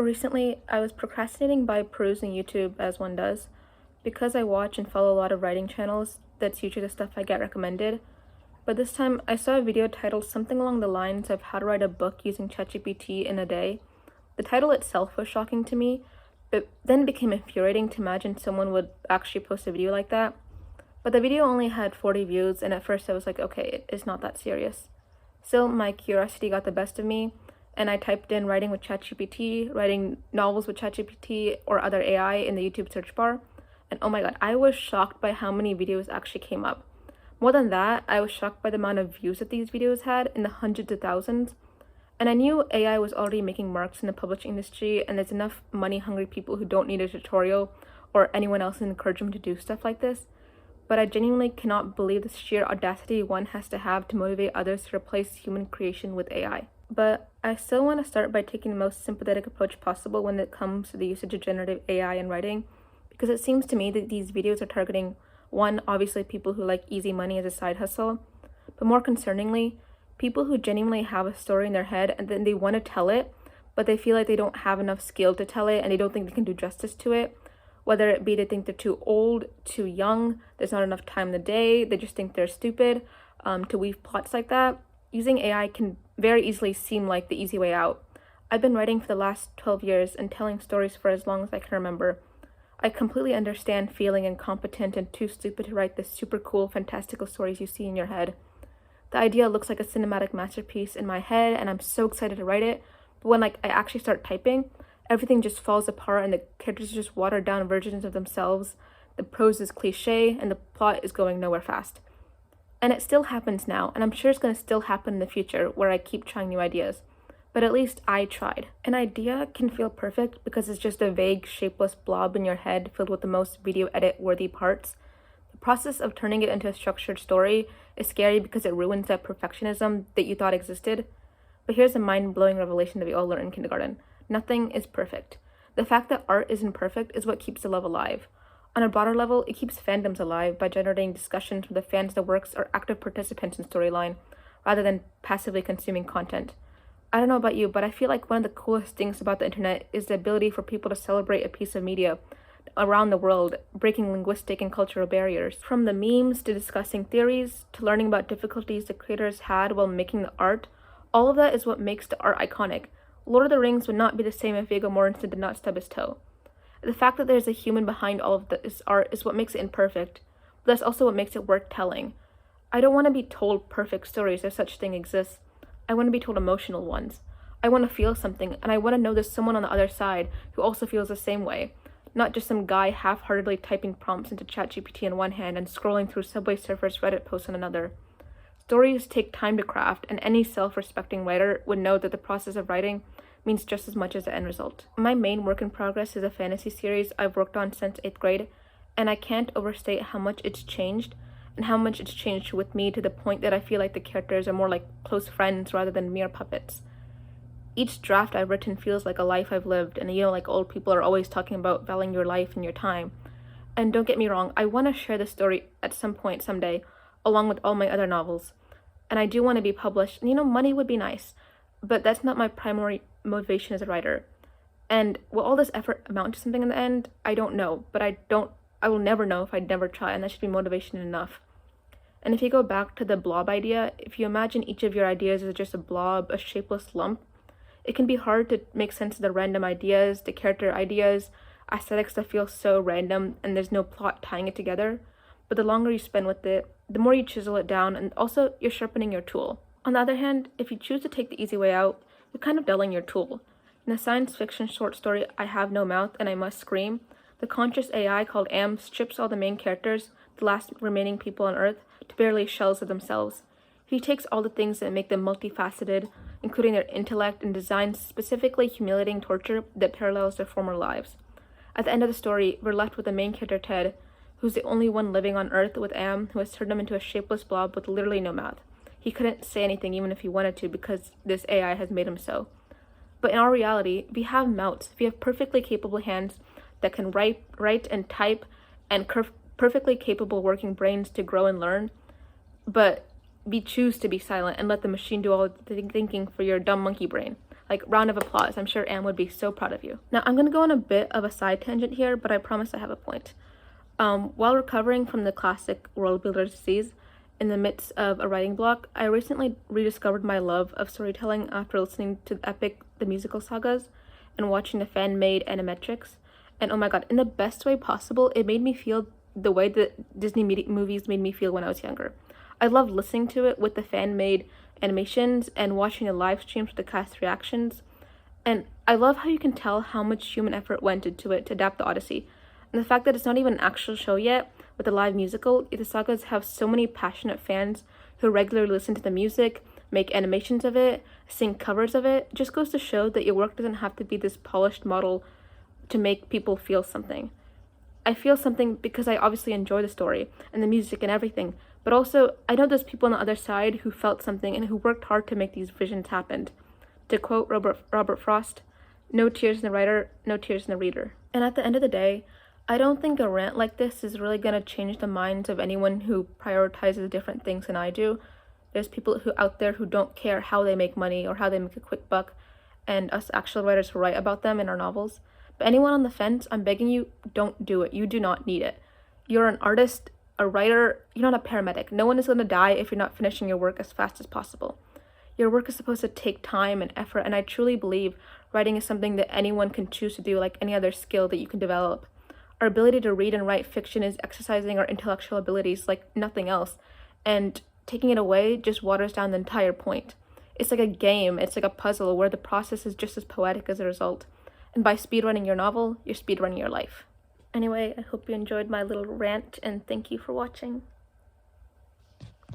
Recently, I was procrastinating by perusing YouTube as one does. Because I watch and follow a lot of writing channels, that's usually the stuff I get recommended. But this time, I saw a video titled something along the lines of how to write a book using ChatGPT in a day. The title itself was shocking to me, but then became infuriating to imagine someone would actually post a video like that. But the video only had 40 views, and at first I was like, okay, it's not that serious. Still, my curiosity got the best of me, and I typed in writing with ChatGPT, writing novels with ChatGPT, or other AI in the YouTube search bar. And oh my god, I was shocked by how many videos actually came up. More than that, I was shocked by the amount of views that these videos had, in the hundreds of thousands. And I knew AI was already making marks in the publishing industry, and there's enough money-hungry people who don't need a tutorial or anyone else's encouragement to do stuff like this. But I genuinely cannot believe the sheer audacity one has to have to motivate others to replace human creation with AI. But I still want to start by taking the most sympathetic approach possible when it comes to the usage of generative AI in writing, because it seems to me that these videos are targeting, one, obviously people who like easy money as a side hustle, but more concerningly, people who genuinely have a story in their head and then they want to tell it, but they feel like they don't have enough skill to tell it and they don't think they can do justice to it. Whether it be they think they're too old, too young, there's not enough time in the day, they just think they're stupid, to weave plots like that. Using AI can very easily seem like the easy way out. I've been writing for the last 12 years and telling stories for as long as I can remember. I completely understand feeling incompetent and too stupid to write the super cool, fantastical stories you see in your head. The idea looks like a cinematic masterpiece in my head and I'm so excited to write it, but when I actually start typing, everything just falls apart and the characters are just watered down versions of themselves, the prose is cliche, and the plot is going nowhere fast. And it still happens now, and I'm sure it's going to still happen in the future where I keep trying new ideas. But at least I tried. An idea can feel perfect because it's just a vague, shapeless blob in your head filled with the most video edit-worthy parts. The process of turning it into a structured story is scary because it ruins that perfectionism that you thought existed. But here's a mind-blowing revelation that we all learned in kindergarten. Nothing is perfect. The fact that art isn't perfect is what keeps the love alive. On a broader level, it keeps fandoms alive by generating discussions where the fans of the works are active participants in storyline, rather than passively consuming content. I don't know about you, but I feel like one of the coolest things about the internet is the ability for people to celebrate a piece of media around the world, breaking linguistic and cultural barriers. From the memes to discussing theories, to learning about difficulties the creators had while making the art, all of that is what makes the art iconic. Lord of the Rings would not be the same if Viggo Mortensen did not stub his toe. The fact that there's a human behind all of this art is what makes it imperfect, but that's also what makes it worth telling. I don't want to be told perfect stories if such thing exists. I want to be told emotional ones. I want to feel something, and I want to know there's someone on the other side who also feels the same way, not just some guy half-heartedly typing prompts into ChatGPT on one hand and scrolling through Subway Surfers Reddit posts on another. Stories take time to craft, and any self-respecting writer would know that the process of writing means just as much as the end result. My main work in progress is a fantasy series I've worked on since 8th grade, and I can't overstate how much it's changed, and how much it's changed with me to the point that I feel like the characters are more like close friends rather than mere puppets. Each draft I've written feels like a life I've lived, and like old people are always talking about valuing your life and your time. And don't get me wrong, I want to share this story at some point someday, along with all my other novels. And I do want to be published, and money would be nice, but that's not my primary motivation as a writer. And will all this effort amount to something in the end? I don't know, but I will never know if I never try, and that should be motivation enough. And if you go back to the blob idea, if you imagine each of your ideas as just a blob, a shapeless lump, it can be hard to make sense of the random ideas, the character ideas, aesthetics that feel so random and there's no plot tying it together. But the longer you spend with it, the more you chisel it down, and also you're sharpening your tool. On the other hand, if you choose to take the easy way out, you're kind of dulling your tool. In the science fiction short story I Have No Mouth and I Must Scream, the conscious AI called Am strips all the main characters, the last remaining people on Earth, to barely shells of themselves. He takes all the things that make them multifaceted, including their intellect, and designs specifically humiliating torture that parallels their former lives. At the end of the story, we're left with the main character Ted, who's the only one living on Earth with Am, who has turned him into a shapeless blob with literally no mouth. He couldn't say anything even if he wanted to because this AI has made him so. But in our reality, we have mouths. We have perfectly capable hands that can write and type, and perfectly capable working brains to grow and learn. But we choose to be silent and let the machine do all the thinking for your dumb monkey brain. Like, round of applause. I'm sure Anne would be so proud of you. Now, I'm gonna go on a bit of a side tangent here, but I promise I have a point. While recovering from the classic world builder disease, in the midst of a writing block, I recently rediscovered my love of storytelling after listening to the epic The Musical sagas and watching the fan-made animatrix. And oh my god, in the best way possible, it made me feel the way that Disney movies made me feel when I was younger. I loved listening to it with the fan-made animations and watching the live streams with the cast reactions. And I love how you can tell how much human effort went into it to adapt the Odyssey. And the fact that it's not even an actual show yet, with a live musical, the sagas have so many passionate fans who regularly listen to the music, make animations of it, sing covers of it, just goes to show that your work doesn't have to be this polished model to make people feel something. I feel something because I obviously enjoy the story and the music and everything, but also I know there's people on the other side who felt something and who worked hard to make these visions happen. To quote Robert Frost, "No tears in the writer, no tears in the reader." And at the end of the day, I don't think a rant like this is really going to change the minds of anyone who prioritizes different things than I do. There's people who out there who don't care how they make money or how they make a quick buck, and us actual writers who write about them in our novels. But anyone on the fence, I'm begging you, don't do it. You do not need it. You're an artist, a writer, you're not a paramedic. No one is going to die if you're not finishing your work as fast as possible. Your work is supposed to take time and effort, and I truly believe writing is something that anyone can choose to do, like any other skill that you can develop. Our ability to read and write fiction is exercising our intellectual abilities like nothing else, and taking it away just waters down the entire point. It's like a game, it's like a puzzle where the process is just as poetic as a result. And by speedrunning your novel, you're speedrunning your life. Anyway, I hope you enjoyed my little rant, and thank you for watching.